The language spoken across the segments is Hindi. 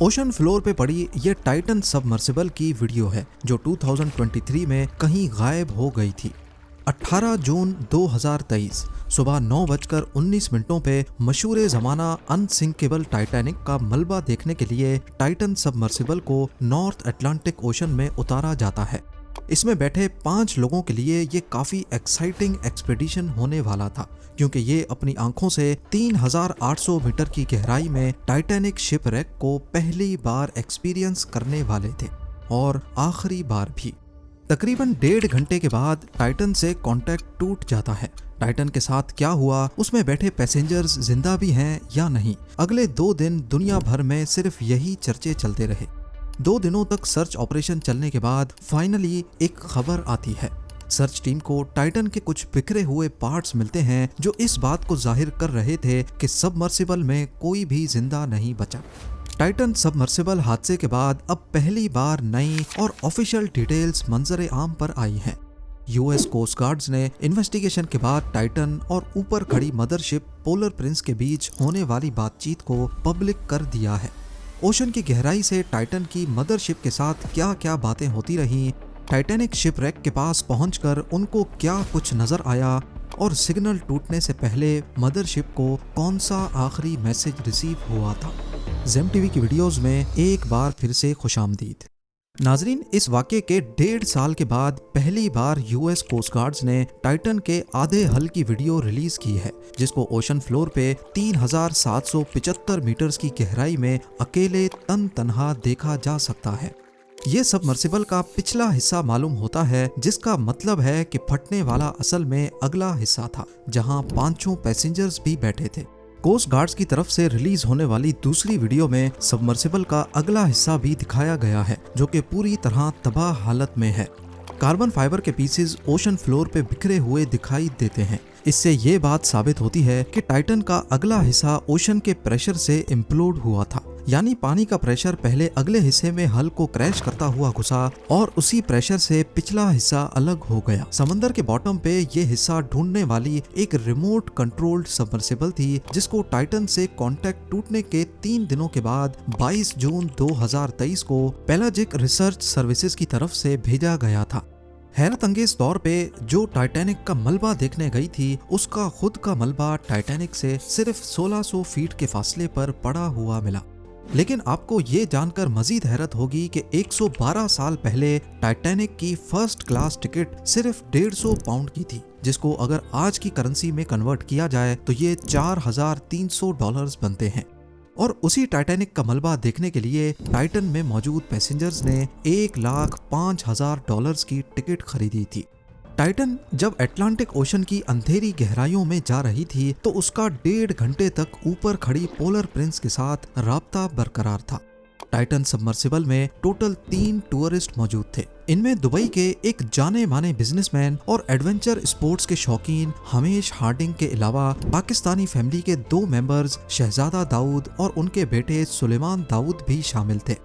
ओशन फ्लोर पे पड़ी ये टाइटन सबमर्सिबल की वीडियो है जो 2023 में कहीं गायब हो गई थी। 18 जून 2023 सुबह 9:19 पे मशहूर ज़माना अनसिंकेबल टाइटैनिक का मलबा देखने के लिए टाइटन सबमर्सिबल को नॉर्थ अटलांटिक ओशन में उतारा जाता है। इसमें बैठे 5 लोगों के लिए ये काफ़ी एक्साइटिंग एक्सपेडिशन होने वाला था, क्योंकि ये अपनी आंखों से 3800 मीटर की गहराई में टाइटैनिक शिपरेक को पहली बार एक्सपीरियंस करने वाले थे और आखिरी बार भी। तकरीबन 1.5 घंटे के बाद टाइटन से कांटेक्ट टूट जाता है। टाइटन के साथ क्या हुआ, उसमें बैठे पैसेंजर्स जिंदा भी हैं या नहीं, अगले 2 दिन दुनिया भर में सिर्फ यही चर्चे चलते रहे। 2 दिनों तक सर्च ऑपरेशन चलने के बाद फाइनली एक खबर आती है। सर्च टीम को टाइटन के कुछ बिखरे हुए पार्ट्स मिलते हैं जो इस बात को जाहिर कर रहे थे कि सबमर्सिबल में कोई भी जिंदा नहीं बचा। टाइटन सबमर्सिबल हादसे के बाद अब पहली बार नई और ऑफिशियल डिटेल्स मंजर आम पर आई हैं। यूएस कोस्ट गार्ड्स ने इन्वेस्टिगेशन के बाद टाइटन और ऊपर खड़ी मदरशिप पोलर प्रिंस के बीच होने वाली बातचीत को पब्लिक कर दिया है। ओशन की गहराई से टाइटन की मदरशिप के साथ क्या क्या बातें होती रहीं, टाइटैनिक शिपरेक के पास पहुंचकर उनको क्या कुछ नजर आया और सिग्नल टूटने से पहले मदरशिप को कौन सा आखिरी मैसेज रिसीव हुआ था। ज़ेम टीवी की वीडियोस में एक बार फिर से खुशामदीद। नाजरीन, इस वाक़े के 1.5 साल के बाद पहली बार यूएस कोस्ट गार्ड्स ने टाइटन के आधे हल की वीडियो रिलीज की है, जिसको ओशन फ्लोर पे 3775 मीटर्स की गहराई में अकेले तन्हा देखा जा सकता है। ये सबमर्सिबल का पिछला हिस्सा मालूम होता है, जिसका मतलब है कि फटने वाला असल में अगला हिस्सा था, जहां 5 पैसेंजर्स भी बैठे थे। कोस्ट गार्ड्स की तरफ से रिलीज होने वाली दूसरी वीडियो में सबमर्सिबल का अगला हिस्सा भी दिखाया गया है, जो कि पूरी तरह तबाह हालत में है। कार्बन फाइबर के पीसेस ओशन फ्लोर पे बिखरे हुए दिखाई देते हैं। इससे ये बात साबित होती है कि टाइटन का अगला हिस्सा ओशन के प्रेशर से इम्प्लोड हुआ था, यानी पानी का प्रेशर पहले अगले हिस्से में हल को क्रैश करता हुआ घुसा और उसी प्रेशर से पिछला हिस्सा अलग हो गया। समंदर के बॉटम पे ये हिस्सा ढूंढने वाली एक रिमोट कंट्रोल्ड सबमर्सिबल थी, जिसको टाइटन से कांटेक्ट टूटने के 3 दिनों के बाद 22 जून 2023 को पेलाजिक रिसर्च सर्विसेज की तरफ से भेजा गया था। हैरत अंगेज तौर पे जो टाइटैनिक का मलबा देखने गई थी, उसका खुद का मलबा टाइटैनिक से सिर्फ 1600 फीट के फासले पर पड़ा हुआ मिला। लेकिन आपको ये जानकर मजीद हैरत होगी कि 112 साल पहले टाइटैनिक की फर्स्ट क्लास टिकट सिर्फ 150 पाउंड की थी, जिसको अगर आज की करेंसी में कन्वर्ट किया जाए तो ये $4300 बनते हैं। और उसी टाइटैनिक का मलबा देखने के लिए टाइटन में मौजूद पैसेंजर्स ने $1,05,000 की टिकट खरीदी थी। टाइटन जब अटलांटिक ओशन की अंधेरी गहराइयों में जा रही थी तो उसका 1.5 घंटे तक ऊपर खड़ी पोलर प्रिंस के साथ राब्ता बरकरार था। टाइटन सबमर्सिबल में टोटल 3 टूरिस्ट मौजूद थे। इनमें दुबई के एक जाने माने बिजनेसमैन और एडवेंचर स्पोर्ट्स के शौकीन हमेश हार्डिंग के अलावा पाकिस्तानी फैमिली के 2 मेंबर्स शहजादा दाऊद और उनके बेटे सुलेमान दाऊद भी शामिल थे।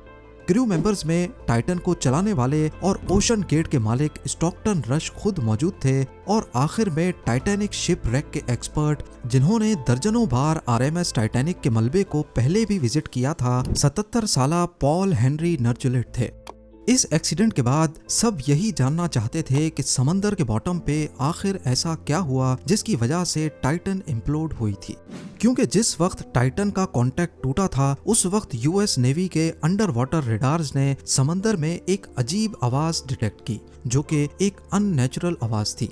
क्रू मेंबर्स में टाइटन को चलाने वाले और ओशन गेट के मालिक स्टॉकटन रश खुद मौजूद थे, और आखिर में टाइटैनिक शिपरेक के एक्सपर्ट, जिन्होंने दर्जनों बार आरएमएस टाइटैनिक के मलबे को पहले भी विजिट किया था, 77 साला पॉल हेनरी नर्जुलेट थे। इस एक्सीडेंट के बाद सब यही जानना चाहते थे कि समंदर के बॉटम पे आखिर ऐसा क्या हुआ जिसकी वजह से टाइटन इम्प्लोड हुई थी, क्योंकि जिस वक्त टाइटन का कांटेक्ट टूटा था उस वक्त यूएस नेवी के अंडर वाटर रेडार्स ने समंदर में एक अजीब आवाज डिटेक्ट की, जो कि एक अननेचुरल आवाज थी।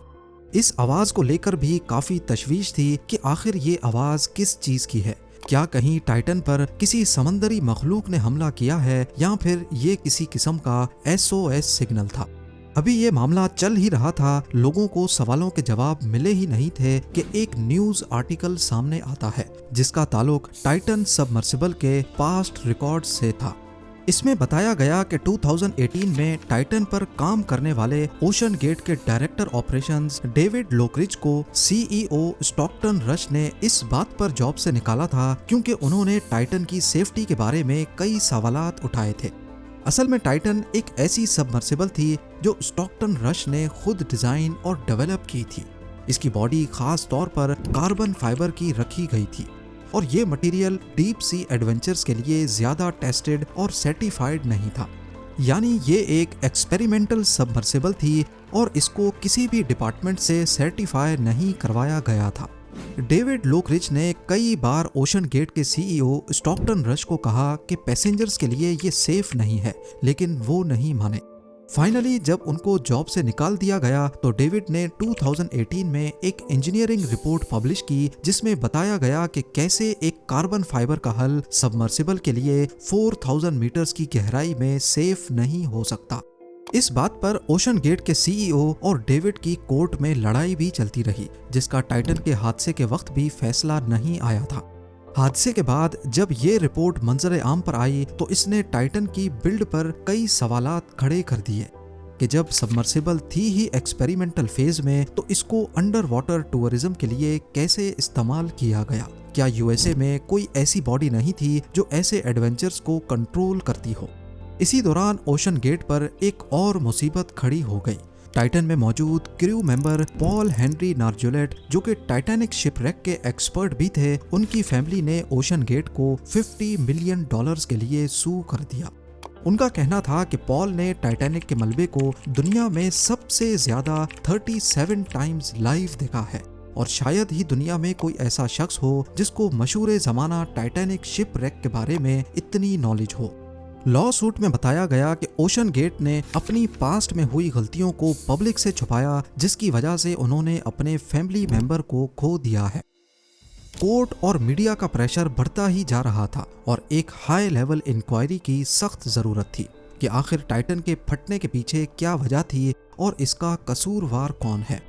इस आवाज को लेकर भी काफी तशवीश थी कि आखिर ये आवाज किस चीज की है। क्या कहीं टाइटन पर किसी समंदरी मखलूक ने हमला किया है, या फिर ये किसी किस्म का SOS सिग्नल था। अभी ये मामला चल ही रहा था, लोगों को सवालों के जवाब मिले ही नहीं थे कि एक न्यूज आर्टिकल सामने आता है जिसका ताल्लुक टाइटन सबमर्सिबल के पास्ट रिकॉर्ड्स से था। इसमें बताया गया कि 2018 में टाइटन पर काम करने वाले ओशन गेट के डायरेक्टर ऑपरेशंस डेविड लोकरिज को CEO स्टॉकटन रश ने इस बात पर जॉब से निकाला था क्योंकि उन्होंने टाइटन की सेफ्टी के बारे में कई सवालात उठाए थे। असल में टाइटन एक ऐसी सबमर्सिबल थी जो स्टॉकटन रश ने खुद डिजाइन और डेवलप की थी। इसकी बॉडी खास तौर पर कार्बन फाइबर की रखी गई थी। और ये मटेरियल डीप सी एडवेंचर्स के लिए ज्यादा टेस्टेड और सर्टिफाइड नहीं था। यानी ये एक एक्सपेरिमेंटल सबमर्सिबल थी और इसको किसी भी डिपार्टमेंट से सर्टिफाई नहीं करवाया गया था। डेविड लोकरिच ने कई बार ओशन गेट के सीईओ स्टॉकटन रश को कहा कि पैसेंजर्स के लिए ये सेफ नहीं है, लेकिन वो नहीं माने। फाइनली जब उनको जॉब से निकाल दिया गया तो डेविड ने 2018 में एक इंजीनियरिंग रिपोर्ट पब्लिश की जिसमें बताया गया कि कैसे एक कार्बन फाइबर का हल सबमर्सिबल के लिए 4000 मीटर्स की गहराई में सेफ नहीं हो सकता। इस बात पर ओशन गेट के सीईओ और डेविड की कोर्ट में लड़ाई भी चलती रही, जिसका टाइटन के हादसे के वक्त भी फैसला नहीं आया था। हादसे के बाद जब ये रिपोर्ट मंजर आम पर आई तो इसने टाइटन की बिल्ड पर कई सवालात खड़े कर दिए कि जब सबमर्सिबल थी ही एक्सपेरिमेंटल फेज में तो इसको अंडर वाटर टूरिज्म के लिए कैसे इस्तेमाल किया गया। क्या यूएसए में कोई ऐसी बॉडी नहीं थी जो ऐसे एडवेंचर्स को कंट्रोल करती हो। इसी दौरान ओशन गेट पर एक और मुसीबत खड़ी हो गई। टाइटन में मौजूद क्रू मेंबर पॉल हेनरी नार्जोलेट, जो कि टाइटैनिक शिपरेक के एक्सपर्ट भी थे, उनकी फैमिली ने ओशन गेट को $50 मिलियन के लिए सू कर दिया। उनका कहना था कि पॉल ने टाइटैनिक के मलबे को दुनिया में सबसे ज्यादा 37 टाइम्स लाइव देखा है और शायद ही दुनिया में कोई ऐसा शख्स हो जिसको मशहूर जमाना टाइटैनिक शिपरेक के बारे में इतनी नॉलेज हो। लॉ सूट में बताया गया कि ओशन गेट ने अपनी पास्ट में हुई गलतियों को पब्लिक से छुपाया, जिसकी वजह से उन्होंने अपने फैमिली मेंबर को खो दिया है। कोर्ट और मीडिया का प्रेशर बढ़ता ही जा रहा था और एक हाई लेवल इंक्वायरी की सख्त जरूरत थी कि आखिर टाइटन के फटने के पीछे क्या वजह थी और इसका कसूरवार कौन है।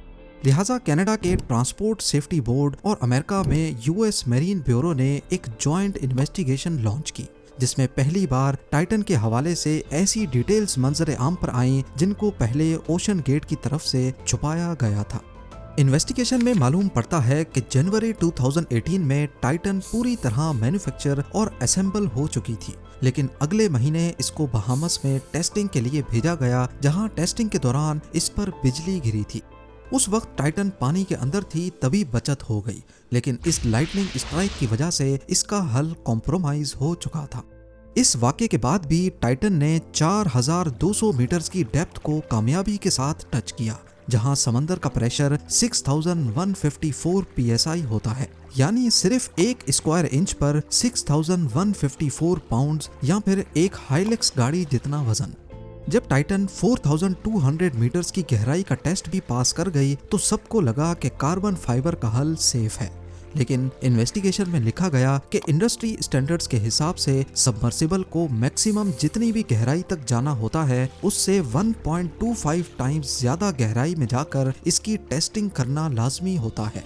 लिहाजा कनाडा के ट्रांसपोर्ट सेफ्टी बोर्ड और अमेरिका में यूएस मैरीन ब्यूरो ने एक जॉइंट इन्वेस्टिगेशन लॉन्च की, जिसमें पहली बार टाइटन के हवाले से ऐसी डिटेल्स मंजर आम पर आईं जिनको पहले ओशन गेट की तरफ से छुपाया गया था। इन्वेस्टिगेशन में मालूम पड़ता है कि जनवरी 2018 में टाइटन पूरी तरह मैन्युफैक्चर और असेंबल हो चुकी थी, लेकिन अगले महीने इसको बहामस में टेस्टिंग के लिए भेजा गया, जहां टेस्टिंग के दौरान इस पर बिजली गिरी थी। उस वक्त टाइटन पानी के अंदर थी, तभी बचत हो गई, लेकिन इस लाइटनिंग स्ट्राइक की वजह से इसका हल कॉम्प्रोमाइज हो चुका था। इस वाक़े के बाद भी टाइटन ने 4200 मीटर्स की डेप्थ को कामयाबी के साथ टच किया, जहां समंदर का प्रेशर 6154 psi होता है, यानी सिर्फ एक स्क्वायर इंच पर 6154 पाउंड्स या फिर एक हाइलेक्स गाड़ी जितना वजन। जब टाइटन 4200 मीटर्स की गहराई का टेस्ट भी पास कर गई तो सबको लगा कि कार्बन फाइबर का हल सेफ है, लेकिन इन्वेस्टिगेशन में लिखा गया कि इंडस्ट्री स्टैंडर्ड्स के हिसाब से सबमर्सिबल को मैक्सिमम जितनी भी गहराई तक जाना होता है उससे 1.25 टाइम्स ज्यादा गहराई में जाकर इसकी टेस्टिंग करना लाजमी होता है।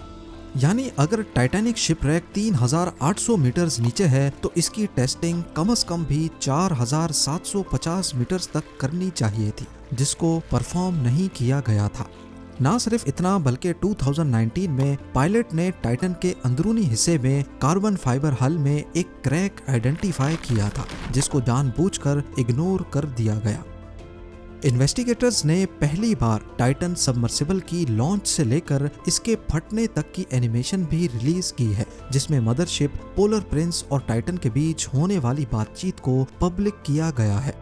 यानी अगर टाइटैनिक शिपरेक 3800 मीटर्स नीचे है तो इसकी टेस्टिंग कम से कम भी 4750 मीटर्स तक करनी चाहिए थी, जिसको परफॉर्म नहीं किया गया था। ना सिर्फ इतना बल्कि 2019 में पायलट ने टाइटन के अंदरूनी हिस्से में कार्बन फाइबर हल में एक क्रैक आइडेंटिफाई किया था, जिसको जानबूझकर इग्नोर कर दिया गया। इन्वेस्टिगेटर्स ने पहली बार टाइटन सबमर्सिबल की लॉन्च से लेकर इसके फटने तक की एनिमेशन भी रिलीज की है, जिसमें मदरशिप, पोलर प्रिंस और टाइटन के बीच होने वाली बातचीत को पब्लिक किया गया है।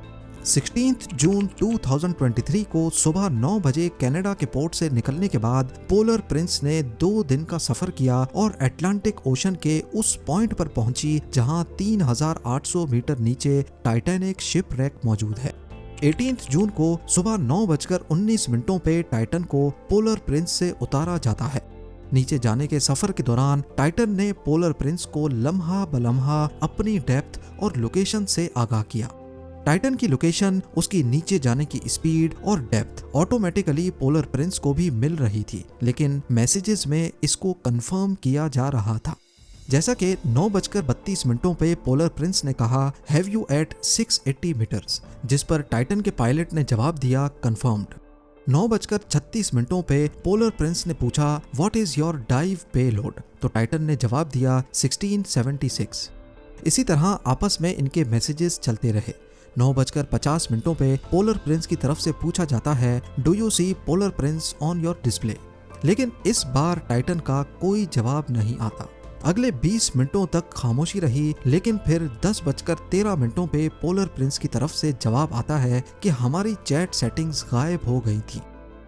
16 जून 2023 को सुबह 9 बजे कनाडा के पोर्ट से निकलने के बाद पोलर प्रिंस ने 2 दिन का सफर किया और अटलांटिक ओशन के उस पॉइंट पर पहुंची जहां 3800 मीटर नीचे टाइटैनिक शिपरेक मौजूद है। 18 जून को सुबह 9:19 पे टाइटन को पोलर प्रिंस से उतारा जाता है। नीचे जाने के सफर के दौरान टाइटन ने पोलर प्रिंस को लम्हा बलम्हा अपनी डेप्थ और लोकेशन से आगाह किया। टाइटन की लोकेशन, उसकी नीचे जाने की स्पीड और डेप्थ ऑटोमेटिकली पोलर प्रिंस को भी मिल रही थी, लेकिन मैसेजेस में इसको कंफर्म किया जा रहा था। जैसा कि 9:32 पे पोलर प्रिंस ने कहा, हैव यू एट 680 मीटर्स, जिस पर टाइटन के पायलट ने जवाब दिया, कंफर्म्ड। 9:36 पे पोलर प्रिंस ने पूछा, what is your dive payload, तो टाइटन ने जवाब दिया 1676। इसी तरह आपस में इनके मैसेजेस चलते रहे। 9:50 पे पोलर प्रिंस की तरफ से पूछा जाता है, do you see polar prince on your display, लेकिन इस बार टाइटन का कोई जवाब नहीं आता। अगले 20 मिनटों तक खामोशी रही, लेकिन फिर 10:13 पे पोलर प्रिंस की तरफ से जवाब आता है कि हमारी चैट सेटिंग्स गायब हो गई थी।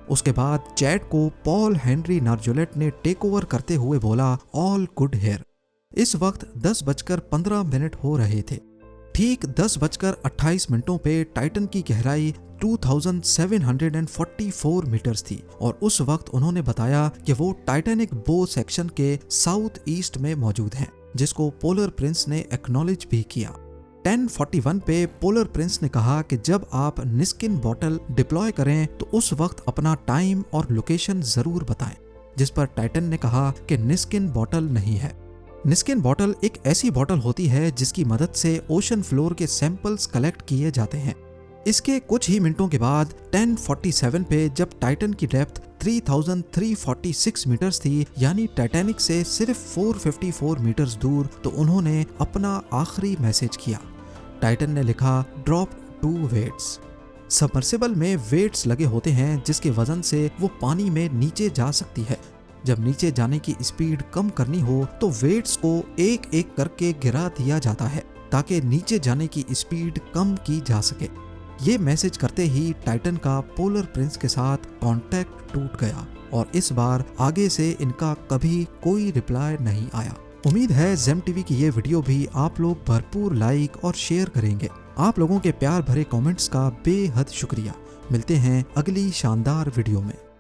उसके बाद चैट को पॉल हेनरी नार्जोलेट ने टेक ओवर करते हुए बोला, ऑल गुड हेयर। इस वक्त 10:15 हो रहे थे। ठीक 10:28 पे टाइटन की गहराई 2744 मीटर्स थी और उस वक्त उन्होंने बताया कि वो टाइटैनिक बो सेक्शन के साउथ ईस्ट में मौजूद हैं, जिसको पोलर प्रिंस ने एक्नॉलेज भी किया। 10:41 पे पोलर प्रिंस ने कहा कि जब आप निस्किन बॉटल डिप्लॉय करें तो उस वक्त अपना टाइम और लोकेशन जरूर बताएं, जिस पर टाइटन ने कहा कि निस्किन बॉटल नहीं है। निस्किन बॉटल एक ऐसी बॉटल होती है जिसकी मदद से ओशन फ्लोर के सैंपल्स कलेक्ट किए जाते हैं। इसके कुछ ही मिनटों के बाद 10:47 पे जब टाइटन की डेप्थ 3346 मीटर्स थी, यानी टाइटैनिक से सिर्फ 454 मीटर्स दूर, तो उन्होंने अपना आखिरी मैसेज किया। टाइटन ने लिखा, ड्रॉप 2 वेट्स। सबमर्सिबल में वेट्स लगे होते हैं जिसके वजन से वो पानी में नीचे जा सकती है। जब नीचे जाने की स्पीड कम करनी हो तो वेट्स को एक एक करके गिरा दिया जाता है ताकि नीचे जाने की स्पीड कम की जा सके। ये मैसेज करते ही टाइटन का पोलर प्रिंस के साथ कांटेक्ट टूट गया और इस बार आगे से इनका कभी कोई रिप्लाई नहीं आया। उम्मीद है जेम टीवी की ये वीडियो भी आप लोग भरपूर लाइक और शेयर करेंगे। आप लोगों के प्यार भरे कमेंट्स का बेहद शुक्रिया। मिलते हैं अगली शानदार वीडियो में।